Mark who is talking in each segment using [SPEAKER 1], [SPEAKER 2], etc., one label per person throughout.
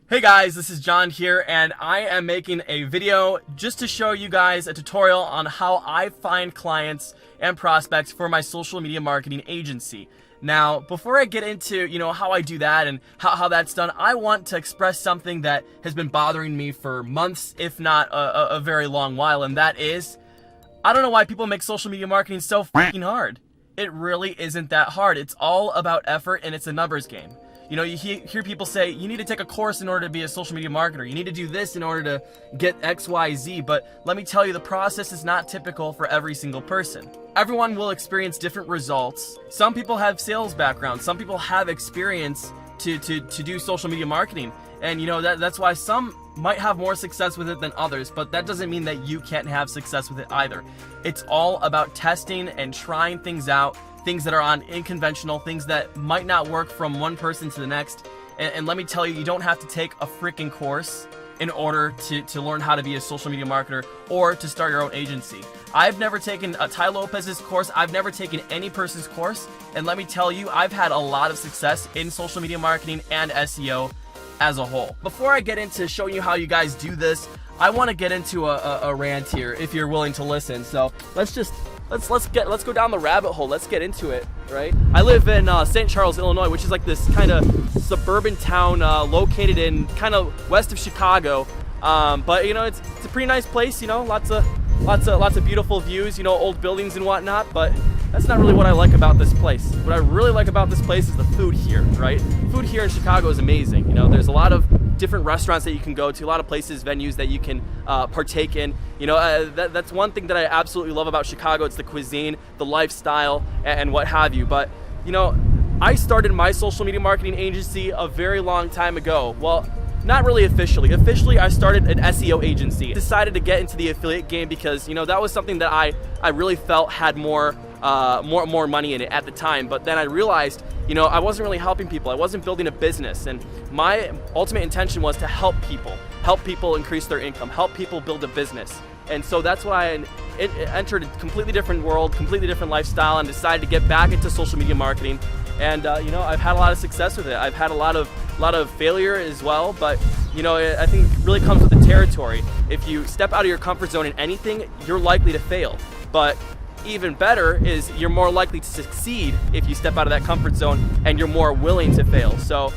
[SPEAKER 1] Hey guys, this is John here, and I am making a video just to show you guys a tutorial on how I find clients and prospects for my social media marketing agency. Now, before I get into, how I do that and how that's done, I want to express something that has been bothering me for months, if not a very long while, and that is, I don't know why people make social media marketing so freaking hard. It really isn't that hard. It's all about effort, and it's a numbers game. You hear people say, you need to take a course in order to be a social media marketer. You need to do this in order to get X, Y, Z. But let me tell you, the process is not typical for every single person. Everyone will experience different results. Some people have sales backgrounds. Some people have experience to do social media marketing. And that's why some might have more success with it than others, but that doesn't mean that you can't have success with it either. It's all about testing and trying things out. Things that are unconventional, things that might not work from one person to the next. And let me tell you, you don't have to take a freaking course in order to learn how to be a social media marketer or to start your own agency. I've never taken Ty Lopez's course. I've never taken any person's course. And let me tell you, I've had a lot of success in social media marketing and SEO as a whole. Before I get into showing you how you guys do this, I want to get into a rant here if you're willing to listen. So let's go down the rabbit hole. Let's get into it, right? I live in St. Charles, Illinois, which is like this kind of suburban town located in kind of west of Chicago. But it's a pretty nice place. Lots of beautiful views. Old buildings and whatnot. But that's not really what I like about this place. What I really like about this place is the food here, right? Food here in Chicago is amazing. There's a lot of different restaurants that you can go to, a lot of places, venues that you can partake in. That's one thing that I absolutely love about Chicago. It's the cuisine, the lifestyle, and what have you. But I started my social media marketing agency a very long time ago. Well, not really officially. Officially, I started an SEO agency. Decided to get into the affiliate game because that was something that I really felt had more money in it at the time. But then I realized I wasn't really helping people. I wasn't building a business, and my ultimate intention was to help people increase their income, help people build a business. And so that's why I entered a completely different world, completely different lifestyle, and decided to get back into social media marketing. And I've had a lot of success with it. I've had a lot of failure as well, but I think it really comes with the territory. If you step out of your comfort zone in anything, you're likely to fail. But even better is you're more likely to succeed if you step out of that comfort zone and you're more willing to fail. So,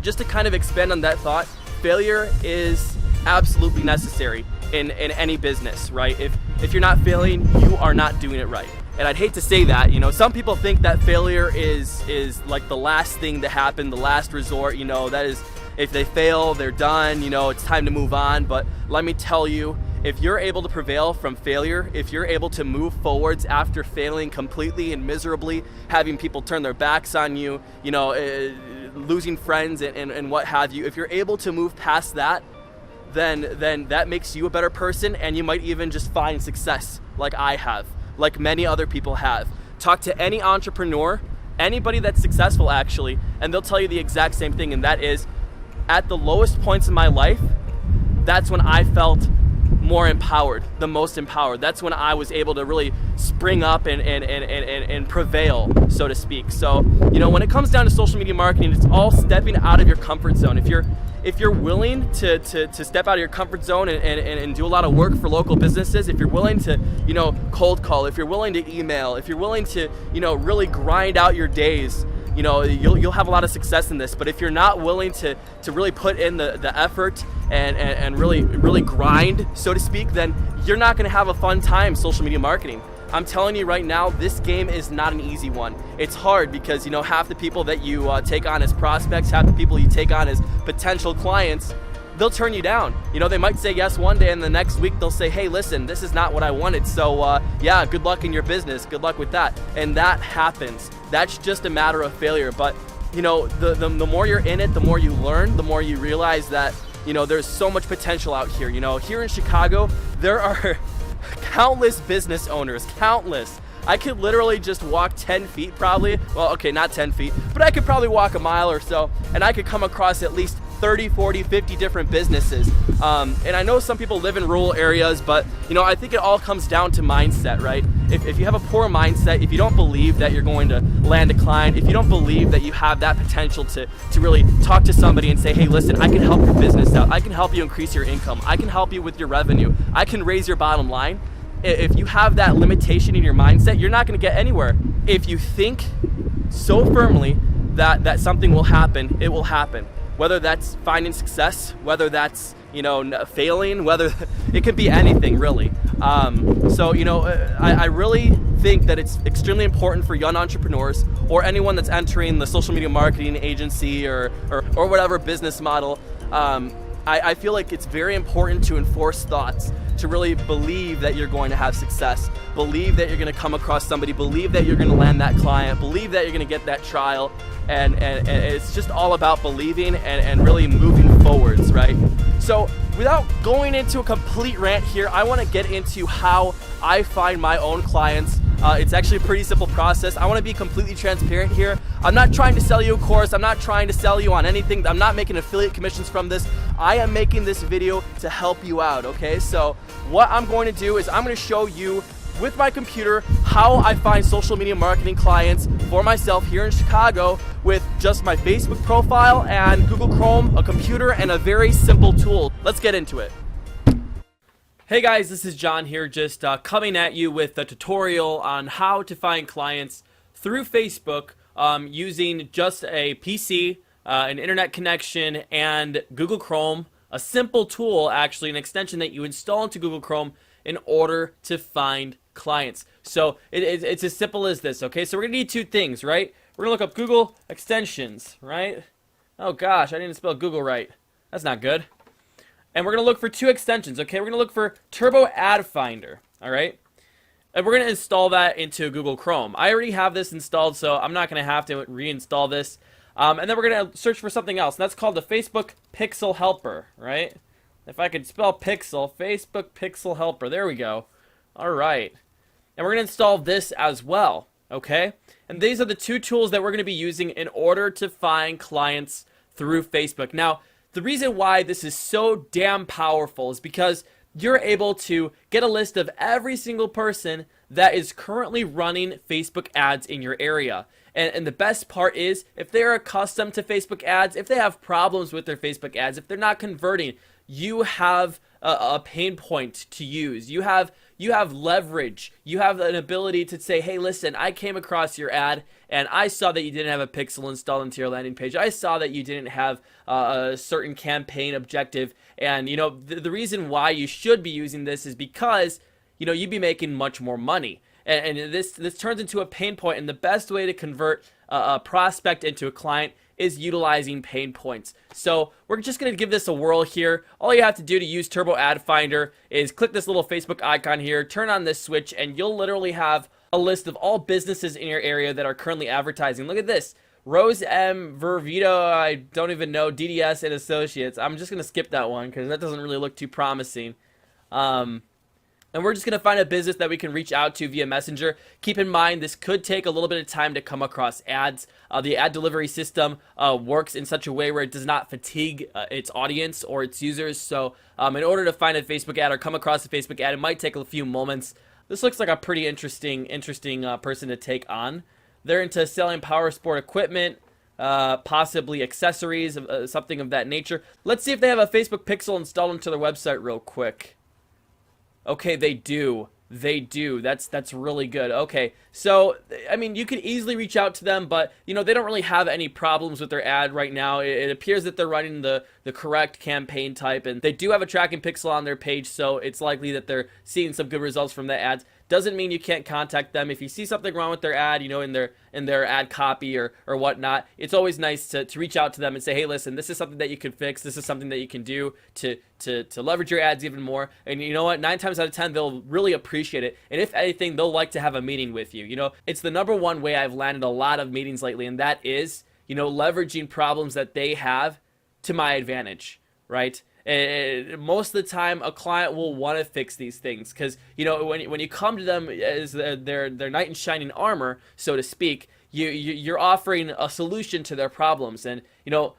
[SPEAKER 1] just to kind of expand on that thought, failure is absolutely necessary in any business, right? If you're not failing, you are not doing it right. And I'd hate to say that, some people think that failure is like the last thing to happen, the last resort, that is, if they fail, they're done, it's time to move on. But let me tell you, if you're able to prevail from failure, if you're able to move forwards after failing completely and miserably, having people turn their backs on you, losing friends and what have you, if you're able to move past that, then that makes you a better person, and you might even just find success like I have, like many other people have. Talk to any entrepreneur, anybody that's successful actually, and they'll tell you the exact same thing, and that is, at the lowest points in my life, that's when I felt more empowered, the most empowered. That's when I was able to really spring up and prevail, so to speak. So, when it comes down to social media marketing, it's all stepping out of your comfort zone. If you're willing to step out of your comfort zone and do a lot of work for local businesses, if you're willing to, cold call, if you're willing to email, if you're willing to, really grind out your days, you'll have a lot of success in this. But if you're not willing to really put in the effort and really grind, so to speak, then you're not going to have a fun time social media marketing. I'm telling you right now, this game is not an easy one. It's hard because half the people that you take on as prospects, half the people you take on as potential clients, they'll turn you down. They might say yes one day, and the next week they'll say, hey, listen, this is not what I wanted. So yeah, good luck in your business. Good luck with that. And that happens. That's just a matter of failure. But the more you're in it, the more you learn, the more you realize that there's so much potential out here. Here in Chicago, there are countless business owners, countless. I could literally just walk 10 feet probably. Well, okay, not 10 feet, but I could probably walk a mile or so, and I could come across at least 30, 40, 50 different businesses. And I know some people live in rural areas, but I think it all comes down to mindset, right? If you have a poor mindset, if you don't believe that you're going to land a client, if you don't believe that you have that potential to really talk to somebody and say, hey, listen, I can help your business out, I can help you increase your income, I can help you with your revenue, I can raise your bottom line. If you have that limitation in your mindset, you're not going to get anywhere. If you think so firmly that something will happen, it will happen. Whether that's finding success, whether that's failing, whether it could be anything really. I really think that it's extremely important for young entrepreneurs or anyone that's entering the social media marketing agency or whatever business model. I feel like it's very important to enforce thoughts, to really believe that you're going to have success, believe that you're going to come across somebody, believe that you're going to land that client, believe that you're going to get that trial, and it's just all about believing and really moving forwards, right? So without going into a complete rant here, I want to get into how I find my own clients. It's actually a pretty simple process. I want to be completely transparent here. I'm not trying to sell you a course. I'm not trying to sell you on anything. I'm not making affiliate commissions from this. I am making this video to help you out, okay? So what I'm going to do is I'm going to show you with my computer how I find social media marketing clients for myself here in Chicago with just my Facebook profile and Google Chrome, a computer, and a very simple tool. Let's get into it. Hey guys, this is John here, just coming at you with a tutorial on how to find clients through Facebook using just a PC, an internet connection, and Google Chrome. A simple tool, actually, an extension that you install into Google Chrome in order to find clients. So it's as simple as this, okay? So we're gonna need two things, right? We're gonna look up Google extensions, right? Oh gosh, I didn't spell Google right. That's not good. And we're gonna look for two extensions, okay? We're gonna look for Turbo Ad Finder, all right? And we're gonna install that into Google Chrome. I already have this installed, so I'm not gonna have to reinstall this. And then we're gonna search for something else, and that's called the Facebook Pixel Helper, right? If I could spell pixel, Facebook Pixel Helper, there we go. All right. And we're gonna install this as well, okay? And these are the two tools that we're gonna be using in order to find clients through Facebook. Now, the reason why this is so damn powerful is because you're able to get a list of every single person that is currently running Facebook ads in your area. And the best part is, if they're accustomed to Facebook ads, if they have problems with their Facebook ads, if they're not converting, you have a pain point to use. You have leverage. You have an ability to say, hey, listen, I came across your ad and I saw that you didn't have a pixel installed into your landing page. I saw that you didn't have a certain campaign objective. And the reason why you should be using this is because you'd be making much more money. And this turns into a pain point, and the best way to convert a prospect into a client is utilizing pain points. So we're just going to give this a whirl here. All you have to do to use Turbo Ad Finder is click this little Facebook icon here, turn on this switch, and you'll literally have a list of all businesses in your area that are currently advertising. Look at this. Rose M. Vervito, I don't even know, DDS and Associates. I'm just going to skip that one because that doesn't really look too promising. And we're just going to find a business that we can reach out to via Messenger. Keep in mind, this could take a little bit of time to come across ads. The ad delivery system works in such a way where it does not fatigue its audience or its users. So in order to find a Facebook ad or come across a Facebook ad, it might take a few moments. This looks like a pretty interesting person to take on. They're into selling power sport equipment, possibly accessories, something of that nature. Let's see if they have a Facebook Pixel installed into their website real quick. Okay, they do. They do. That's really good. Okay, so I mean, you could easily reach out to them, but they don't really have any problems with their ad right now. It appears that they're running the correct campaign type, and they do have a tracking pixel on their page, so it's likely that they're seeing some good results from the ads. Doesn't mean you can't contact them if you see something wrong with their ad, in their ad copy or whatnot. It's always nice to reach out to them and say, hey, listen, this is something that you can fix. This is something that you can do to leverage your ads even more. And you know what? 9 times out of 10, they'll really appreciate it. And if anything, they'll like to have a meeting with you. It's the #1 way I've landed a lot of meetings lately, and that is, leveraging problems that they have to my advantage, right? And most of the time, a client will want to fix these things because when you come to them as their knight in shining armor, so to speak,
[SPEAKER 2] you're offering a solution to their problems. And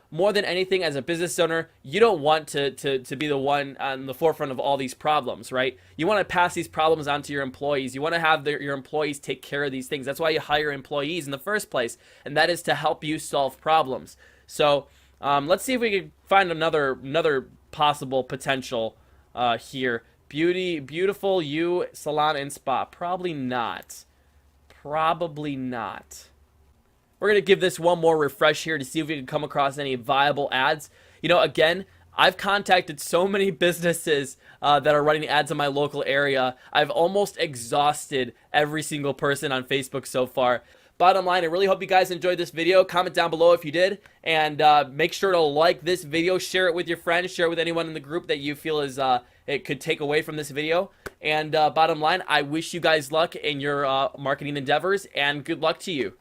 [SPEAKER 2] more than anything, as a business owner, you don't want to be the one on the forefront of all these problems, right? You want to pass these problems on to your employees. You want to have your employees take care of these things. That's why you hire employees in the first place, and that is to help you solve problems. So let's see if we can find another possible potential here. Beautiful you salon and spa. Probably not. Probably not. We're going to give this one more refresh here to see if we can come across any viable ads. Again, I've contacted so many businesses that are running ads in my local area. I've almost exhausted every single person on Facebook so far. Bottom line, I really hope you guys enjoyed this video. Comment down below if you did, and make sure to like this video, share it with your friends, share it with anyone in the group that you feel is it could take away from this video. And bottom line, I wish you guys luck in your marketing endeavors, and good luck to you.